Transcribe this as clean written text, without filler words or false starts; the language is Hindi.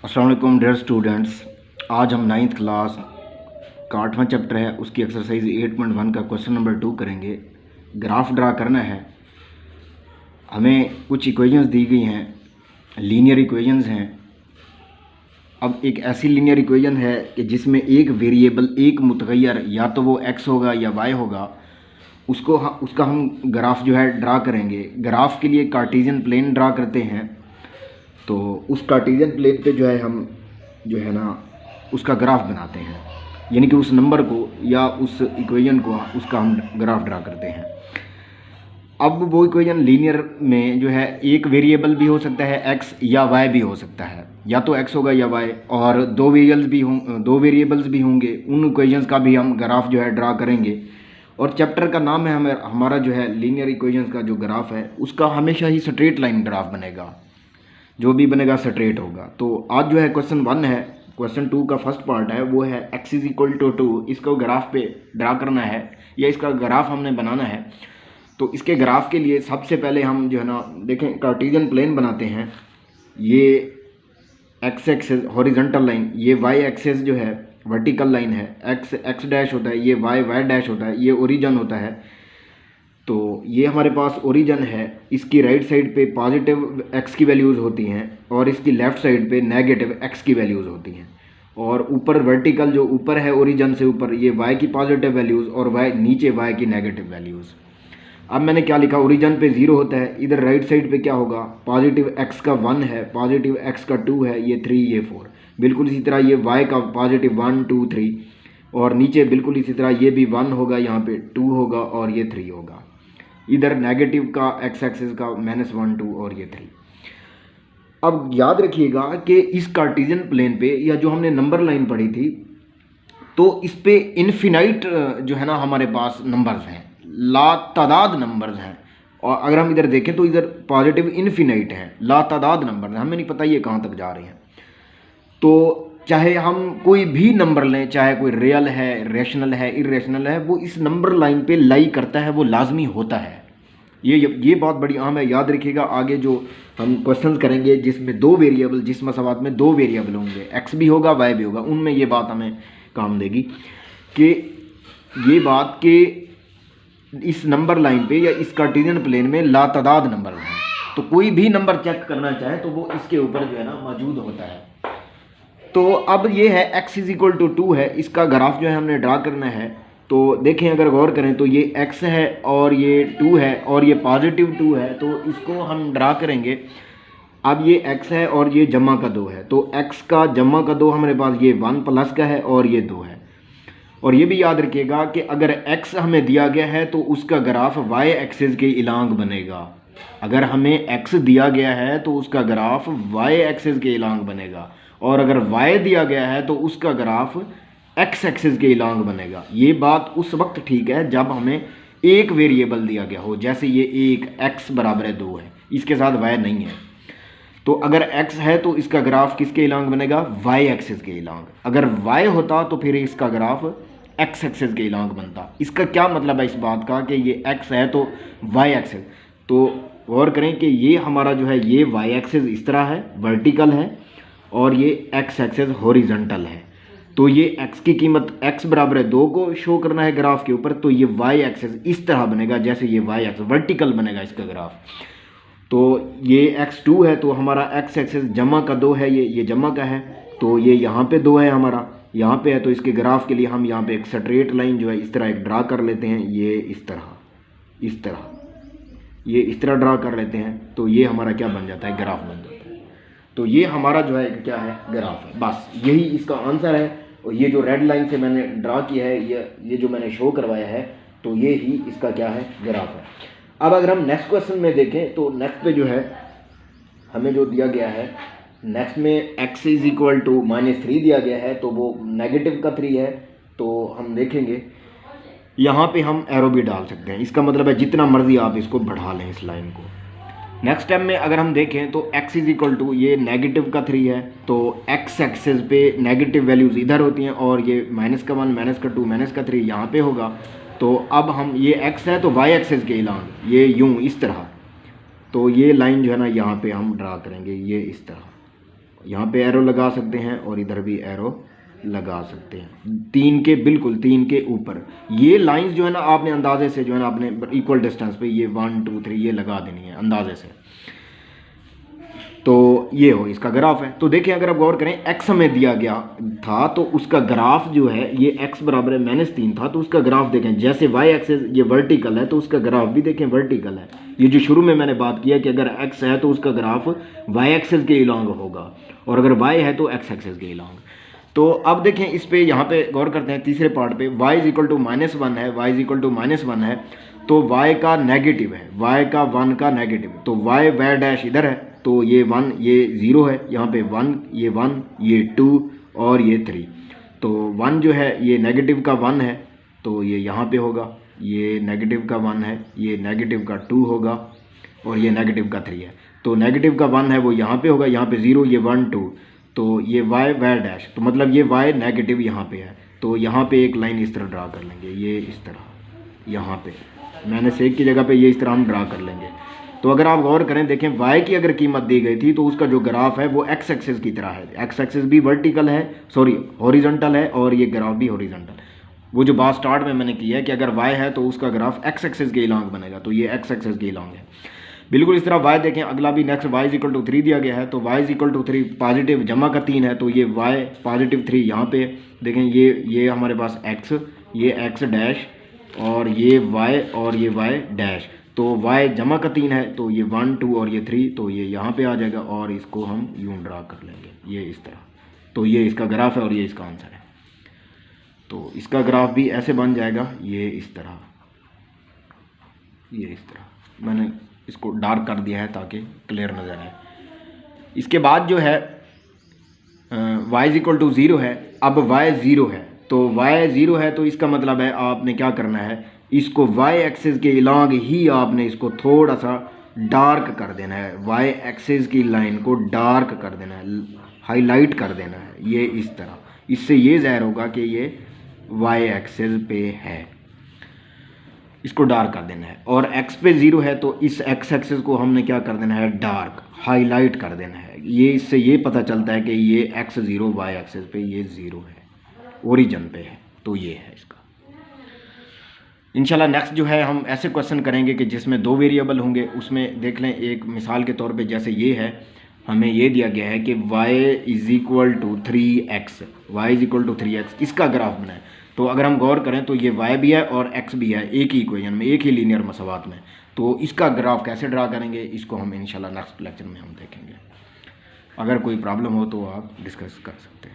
अस्सलाम वालेकुम डियर स्टूडेंट्स। आज हम नाइन्थ क्लास का 8वां चैप्टर है उसकी एक्सरसाइज 8.1 का क्वेश्चन नंबर 2 करेंगे। ग्राफ ड्रा करना है। हमें कुछ इक्वेशंस दी गई हैं, लीनियर इक्वेशंस हैं। अब एक ऐसी लीनियर इक्वेशन है कि जिसमें एक वेरिएबल, एक मुतगैर, या तो वो x होगा या y होगा, उसका हम ग्राफ जो है ड्रा करेंगे। ग्राफ के लिए कार्टेशियन प्लेन ड्रा करते हैं। तो उस कार्टेशियन प्लेन पे जो है हम जो है ना उसका ग्राफ बनाते हैं, यानी कि उस नंबर को या उस इक्वेशन को उसका हम ग्राफ ड्रा करते हैं। अब वो इक्वेशन लीनियर में जो है एक वेरिएबल भी हो सकता है x या y भी हो सकता है, या तो x होगा या y, और दो वेरिएबल्स भी होंगे। उन इक्वेशंस का भी हम ग्राफ जो है ड्रा करेंगे। और चैप्टर का नाम है हमारा जो है लीनियर इक्वेशंस का जो ग्राफ है उसका हमेशा ही स्ट्रेट लाइन ग्राफ बनेगा, जो भी बनेगा स्ट्रेट होगा। तो आज जो है क्वेश्चन 1 है। क्वेश्चन 2 का फर्स्ट पार्ट है, वो है x इज इक्वल टू 2। इसको ग्राफ पे ड्रा करना है या इसका ग्राफ हमने बनाना है। तो इसके ग्राफ के लिए सबसे पहले हम जो है ना देखें, कार्टेशियन प्लेन बनाते हैं। ये x एक्सेस हॉरिजॉन्टल लाइन, ये y एक्सेस जो है वर्टिकल लाइन है। x डैश होता है, ये y डैश होता है, ये ओरिजिन होता है। तो ये हमारे पास ओरिजिन है। इसकी राइट साइड पे पॉजिटिव x की वैल्यूज़ होती हैं और इसकी लेफ़्ट साइड पे नेगेटिव x की वैल्यूज़ होती हैं। और ऊपर वर्टिकल जो ऊपर है ओरिजिन से ऊपर, ये y की पॉजिटिव वैल्यूज़ और नीचे y की नेगेटिव वैल्यूज़। अब मैंने क्या लिखा, ओरिजिन पे 0 होता है। इधर राइट साइड पे क्या होगा, पॉजिटिव x का 1 है, पॉजिटिव x का 2 है, ये 3, ये 4। बिल्कुल इसी तरह ये y का पॉजिटिव 1 2 3, और नीचे बिल्कुल इसी तरह ये भी 1 होगा, यहाँ पे 2 होगा और ये 3 होगा। इधर नेगेटिव का x एक्सिस का -1 2 और ये 3। अब याद रखिएगा कि इस कार्टेशियन प्लेन पे या जो हमने नंबर लाइन पढ़ी थी, तो इस पे इन्फिनाइट जो है ना हमारे पास नंबर्स हैं, लातादाद नंबर्स हैं। और अगर हम इधर देखें तो इधर पॉजिटिव इन्फिनाइट हैं, लातादाद नंबर हैं। हमें नहीं पता ये कहाँ तक जा रहे हैं। तो चाहे हम कोई भी नंबर लें, चाहे कोई रियल है, रैशनल है, इरेशनल है, वो इस नंबर लाइन पे लाई करता है, वो लाजमी होता है। ये बात बड़ी अहम है, याद रखिएगा। आगे जो हम क्वेश्चंस करेंगे जिसमें दो वेरिएबल, जिस मसवात में दो वेरिएबल होंगे, x भी होगा y भी होगा, उनमें ये बात हमें काम देगी कि ये बात कि इस नंबर लाइन पे या इस कार्टेशियन प्लेन में लातादाद नंबर हैं। तो कोई भी नंबर चेक करना चाहे तो वो इसके ऊपर जो है ना मौजूद होता है। तो अब ये है x इज इक्वल टू 2 है, इसका ग्राफ जो है हमने ड्रा करना है। तो देखें, अगर गौर करें तो ये x है और ये 2 है और ये पॉजिटिव 2 है, तो इसको हम ड्रा करेंगे। अब ये x है और ये जमा का 2 है, तो x का जमा का 2 हमारे पास ये 1 प्लस का है और ये 2 है। और ये भी याद रखिएगा कि अगर x हमें दिया गया है तो उसका ग्राफ y एक्सिस के इलांग बनेगा। अगर हमें x दिया गया है तो उसका ग्राफ y एक्सिस के इलांग बनेगा, और अगर y दिया गया है तो उसका ग्राफ x एक्सिस के इलांग बनेगा। ये बात उस वक्त ठीक है जब हमें एक वेरिएबल दिया गया हो, जैसे ये एक x बराबर है 2 है, इसके साथ y नहीं है। तो अगर x है तो इसका ग्राफ किसके इलांग बनेगा, y एक्सिस के इलांग। अगर y होता तो फिर इसका ग्राफ x एक्सिस के इलांग बनता। इसका क्या मतलब है इस बात का कि ये x है तो y एक्सिस। तो गौर करें कि ये हमारा जो है ये y एक्सिस इस तरह है, वर्टिकल है, और ये x एक्सिस हॉरिजॉन्टल है। तो ये x की कीमत x बराबर है 2 को शो करना है ग्राफ के ऊपर, तो ये y एक्सिस इस तरह बनेगा, जैसे ये y एक्सिस वर्टिकल बनेगा इसका ग्राफ। तो ये x2 है, तो हमारा x एक्सिस जमा का 2 है, ये जमा का है, तो ये यहाँ पे 2 है हमारा, यहाँ पे है। तो इसके ग्राफ के लिए हम यहाँ पे एक स्ट्रेट लाइन जो है इस तरह एक ड्रा कर लेते हैं। ये इस तरह ये इस तरह ड्रा कर लेते हैं। तो ये हमारा क्या बन जाता है, ग्राफ बन जाता है। तो ये हमारा जो है क्या है, ग्राफ है। बस यही इसका आंसर है। और ये जो रेड लाइन से मैंने ड्रा किया है, ये जो मैंने शो करवाया है, तो ये ही इसका क्या है, ग्राफ है। अब अगर हम नेक्स्ट क्वेश्चन में देखें तो नेक्स्ट पे जो है हमें जो दिया गया है, नेक्स्ट में x इज इक्वल टू -3 दिया गया है, तो वो नेगेटिव का 3 है। तो हम देखेंगे यहाँ पे हम एरो भी डाल सकते हैं, इसका मतलब है जितना मर्जी आप इसको बढ़ा लें इस लाइन को। नेक्स्ट टाइम में अगर हम देखें तो x इज इक्वल टू ये नेगेटिव का 3 है, तो x एक्सिस पे नेगेटिव वैल्यूज़ इधर होती हैं, और ये -1 -2 -3 यहाँ पे होगा। तो अब हम ये x है तो y एक्सिस के इलांग ये यूं इस तरह, तो ये लाइन जो है ना यहाँ पे हम ड्रा करेंगे, ये इस तरह। यहाँ पे एरो लगा सकते हैं और इधर भी एरो लगा सकते हैं, 3 के बिल्कुल 3 के ऊपर। ये लाइंस जो है ना आपने अंदाजे से जो है ना आपने इक्वल डिस्टेंस पे ये 1 2 3 ये लगा देनी है अंदाजे से। तो ये हो इसका ग्राफ है। तो देखिए अगर आप गौर करें x हमें दिया गया था तो उसका ग्राफ जो है ये x बराबर है -3 था, तो उसका ग्राफ देखें जैसे y एक्सिस ये वर्टिकल है तो उसका ग्राफ भी देखें वर्टिकल है। ये जो शुरू में मैंने बात किया कि अगर x है तो उसका ग्राफ y एक्सिस के इलॉन्ग होगा और अगर y है तो x एक्सिस के इलॉन्ग। तो अब देखें इस पे यहाँ पे गौर करते हैं तीसरे पार्ट पे, y इज इक्वल टू -1 है, y इज इक्वल टू -1 है तो y का नेगेटिव है, y का 1 का नेगेटिव, तो y डैश इधर है तो ये 1 ये 0 है, यहाँ पे 1 ये 2 और ये 3। तो 1 जो है ये नेगेटिव का 1 है तो ये यहाँ पे होगा, ये नेगेटिव का 1 है, ये नेगेटिव का 2 होगा और ये नेगेटिव का 3 है। तो नेगेटिव का 1 है वो यहाँ पे होगा, यहाँ पे 0 ये 1 2, तो ये y डैश, तो मतलब ये y नेगेटिव यहाँ पे है। तो यहाँ पे एक लाइन इस तरह ड्रा कर लेंगे, ये इस तरह यहाँ पे मैंने सेक की जगह पे ये इस तरह हम ड्रा कर लेंगे। तो अगर आप गौर करें देखें y की अगर कीमत दी गई थी तो उसका जो ग्राफ है वो x एक्सिस की तरह है, x एक्सिस भी वर्टिकल है सॉरी हॉरिजॉन्टल है और ये ग्राफ भी हॉरिजॉन्टल। वो जो बात स्टार्ट में मैंने की है कि अगर y है तो उसका ग्राफ x एक्सिस के इलॉन्ग बनेगा, तो ये x एक्सिस के इलॉन्ग है। बिल्कुल इस तरह y देखें अगला भी next y is equal to 3 दिया गया है तो y is equal to 3 positive जमा का 3 है तो ये y पॉजिटिव 3 यहाँ पे देखें, ये हमारे पास x, ये x डैश और ये y और ये y डैश, तो y जमा का 3 है तो ये 1 2 और ये 3, तो ये यहाँ पे आ जाएगा और इसको हम यूं ड्रा कर लेंगे ये इस तरह। तो ये इसका ग्राफ है और ये इसका आंसर है। तो इसका ग्राफ भी ऐसे बन जाएगा ये इस तरह, ये इस तरह मैंने इसको डार्क कर दिया है ताकि क्लियर नज़र आए। इसके बाद जो है y इज इक्वल टू 0 है, अब y 0 है तो y 0 है तो इसका मतलब है आपने क्या करना है, इसको y एक्सिस के इलॉन्ग ही आपने इसको थोड़ा सा डार्क कर देना है, y एक्सिस की लाइन को डार्क कर देना है, हाईलाइट कर देना है ये इस तरह। इससे ये ज़ाहिर होगा कि ये y एक्सिस पे है, इसको डार्क कर देना है। और x पे 0 है तो इस x एक्सिस को हमने क्या कर देना है, डार्क हाईलाइट कर देना है। ये इससे ये पता चलता है कि ये x0 y एक्सिस पे ये 0 है, ओरिजिन पे है। तो ये है इसका। इंशाल्लाह नेक्स्ट जो है हम ऐसे क्वेश्चन करेंगे कि जिसमें 2 वेरिएबल होंगे। उसमें देख लें एक मिसाल के तौर पे, जैसे ये है हमें ये दिया गया है कि y is equal to 3x, y is equal to 3x, इसका ग्राफ बनाए। तो अगर हम गौर करें तो ये y भी है और x भी है एक ही इक्वेशन में, एक ही लीनियर मसवात में। तो इसका ग्राफ कैसे ड्रा करेंगे इसको हम इंशाल्लाह नेक्स्ट लेक्चर में हम देखेंगे। अगर कोई प्रॉब्लम हो तो आप डिस्कस कर सकते हैं।